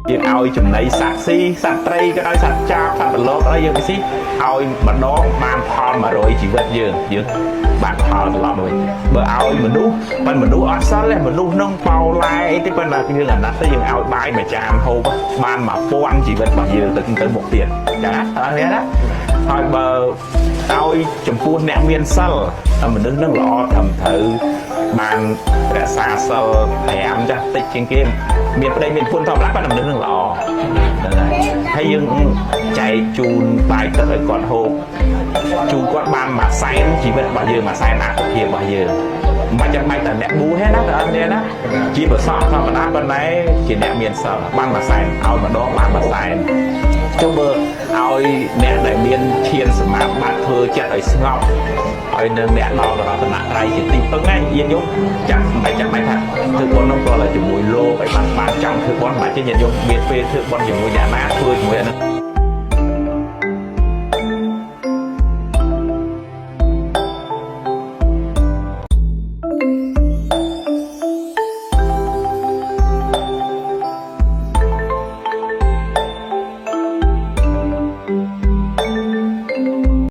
យើងឲ្យចំណីសត្វស៊ីសត្វត្រីក៏ដោយសត្វចាបសត្វប្រឡូកក៏ដោយយើងទៅស៊ីឲ្យម្ដងបានផល100ជីវិតយើងបានផលត្រឡប់វិញបើឲ្យមនុស្សប៉ុន្តែមនុស្សអត់សិលទេមនុស្សនឹងបោឡែអីទេប៉ុន្តែយើងអាណិតទៅយើងឲ្យបាយមួយចានហូបបាន1000ជីវិតរបស់យើងទៅមុខទៀតចាអត់ទេណាហើយបើឲ្យចំពោះអ្នកមានសិលមនុស្សនឹងល្អត្រឹមត្រូវបានរក្សាសិល5ចាស់តិចជាងគេមានប្តីមានភូមិធម្មតាប៉ុន្តែមនុស្សនឹងល្អហ្នឹងហើយយើងចែកជូនបាយទឹកឲ្យគាត់ហូបជូនគាត់បាន100,000ជីវិតរបស់យើង100,000អាទិភាពរបស់យើងមិនចាំបាច់តែអ្នកប៊ូទេណាតើអត់ទេណាជាប្រសពធម្មតាប៉ុន្តែជាអ្នកមានសិលបាន100,000ឲ្យម្ដងបាន100,000ចុះបើឲ្យអ្នកដែលមានឈានសមាបត្តិធ្វើចិត្តឲ្យស្ងប់ឲ្យនៅអ្នកដល់រតនត្រ័យជាទីពឹងហ្នឹងញាតិញោមចាំបាច់ថាធ្វើបុណ្យនោះក៏ជាមួយលោកឲ្យបានចង់ធ្វើបុណ្យមិនជាញាតិញោមមានពេលធ្វើបុណ្យជាមួយអ្នកណាធ្វើជាមួយហ្នឹង